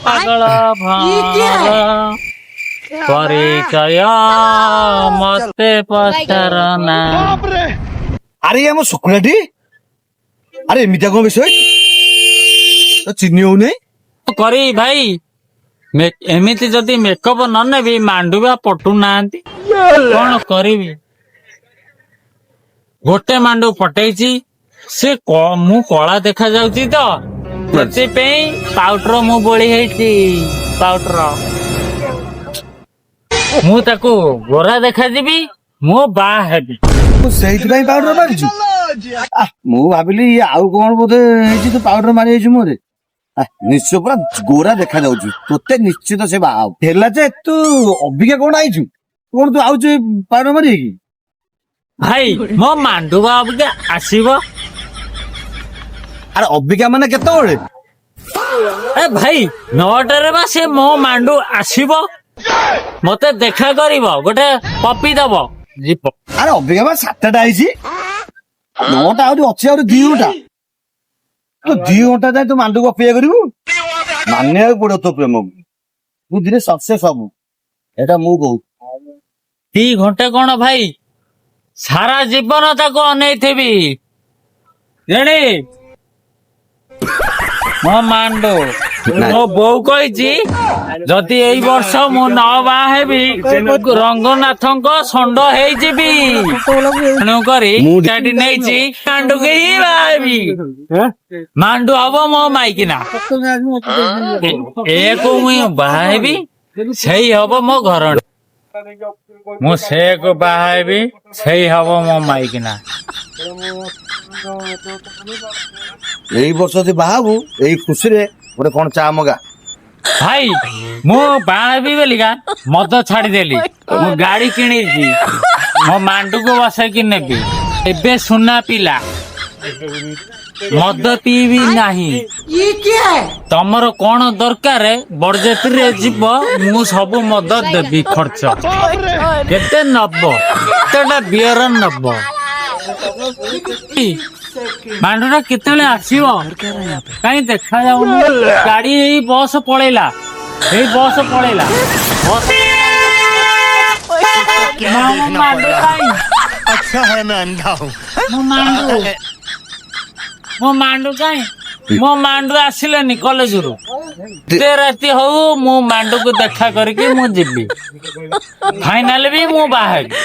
ପାଗଳ ଭଁର ପରିଚୟ ମତେ ପଚାର ନା। ଆରେ ଆମ ଶୁକୁଲାଟି ଆରେ ଏମିତିଆ କଣ ବିଷୟ ଚିହ୍ନି ହଉନାହିଁ କରି ଭାଇ ଏମିତି ଯଦି ମେକଅପ ନ ନେବି ମାଣ୍ଡୁଆ ପଟୁନାହାନ୍ତି କଣ କରିବି। ଗୋଟେ ମାଣ୍ଡୁ ପଟେଇଛି ସେ ମୁଁ କଳା ଦେଖା ଯାଉଛି ତ ସେଥିପାଇଁ ପାଉଡର ମୁଁ ବୋଳି ହେଇଛି ପାଉଡର। ମୁଁ ତାକୁ ଗୋରା ଦେଖାଯିବି ମୁଁ ବାହା ହେବି। ସେଇଥିପାଇଁ ପାଉଡର ମାରିଛୁ? ମୁଁ ଭାବିଲି ଆଉ କଣ ବୋଧେ ହେଇଛି ତୁ ପାଉଡର ମାରି ହେଇଛୁ ମୁହଁରେ। ନିଶ୍ଚୟ ପୁରା ଗୋରା ଦେଖା ଯାଉଛି ତୋତେ ନିଶ୍ଚିତ ସେ ବାହା ହବ। ହେଲା ଯେ ତୁ ଅବିକା କଣ ଆଇଛୁ କଣ ତୁ ଆଉଛୁ ପାଉଡର ମାରିକି? ଭାଇ ମୋ ମାଣ୍ଡୁଆ ଅବିକା ଆସିବ। ଆରେ ଅବିକା ମାନେ କେତେବେଳେ? ଏ ଭାଇ 9টাରେ ବା ସେ ମୋ ମାଣ୍ଡୁ ଆସିବ ମତେ ଦେଖା କରିବ ଗୋଟେ ପପି ଦବ ଯିବ। ଆରେ ଅବିକା ବା 7ଟା ହେଇଛି 9ଟା ଆହୁରି ଅଛି ଆହୁରି 2 ଘଣ୍ଟା। ତୁ 2 ଘଣ୍ଟା ଯାଏ ତୁ ମାଣ୍ଡୁକୁ ଅପେକ୍ଷା କରିବୁ? ମାନିବାକୁ ପଡିବ ତୋ ପ୍ରେମକୁ। ତୁ ଦିନେ ସକ୍ସେସ୍ ହବୁ ଏଇଟା ମୁଁ କହୁଛି। 2 ଘଣ୍ଟା କଣ ଭାଇ ସାରା ଜୀବନ ତାକୁ ଅନେଇଥିବି ଜାଣି। ମୋ ମାଣ୍ଡୁ ମୋ ବୋଉ କହିଛି ଯଦି ଏଇ ବର୍ଷ ମୁଁ ନ ବାହା ହେବି ରଙ୍ଗନାଥଙ୍କ ଷଣ୍ଢ ହେଇଯିବି। ତେଣୁକରି ଚାଟି ନେଇଛି ମାଣ୍ଡୁକୁ ହିଁ ବାହା ହେବି। ମାଣ୍ଡୁ ହବ ମୋ ମାଇକିନା ଏକୁ ମୁଁ ବାହା ହେବି ସେଇ ହବ ମୋ ଘରଣୀ। ମୁଁ ସେକୁ ବାହା ହେବି ସେଇ ହବ ମୋ ମାଇକିନା। ଏଇ ବର୍ଷ ଯଦି ବାହା ହବୁ ଏଇ ଖୁସିରେ ଗୋଟେ କଣ ଚା ମଗା। ଭାଇ ମୁଁ ବାହା ହେବି ବୋଲିକା ମଦ ଛାଡିଦେଲି ମୁଁ ଗାଡି କିଣିଛି ମୋ ମାଣ୍ଡୁକୁ ବସେଇକି ନେବି। ଏବେ ସୁନା ପିଲା ମଦ ପିଇବି ନାହିଁ। ତମର କଣ ଦରକାର ବରଯାତ୍ରୀରେ ଯିବ ମୁଁ ସବୁ ମଦ ଦେବି ଖର୍ଚ୍ଚ। କେତେ ନବ କେତେଟା ବିୟର ନବ? ମାଣ୍ଡୁଟା କେତେବେଳେ ଆସିବ କାହିଁ ଦେଖା ଯାଉନି? ଗାଡି ଏଇ ବସ ପଳେଇଲା ଏଇ ବସ ପଳେଇଲା ବସ। ମାଣ୍ଡୁ କାଇଁ ମୋ ମାଣ୍ଡୁ କାଇଁ ମୋ ମାଣ୍ଡୁ ଆସିଲେନି କଲେଜରୁ। ଏତେ ରାତି ହଉ ମୁଁ ମାଣ୍ଡୁକୁ ଦେଖା କରିକି ମୁଁ ଯିବି ଫାଇନାଲ ବି ମୁଁ ବାହା ହେବି।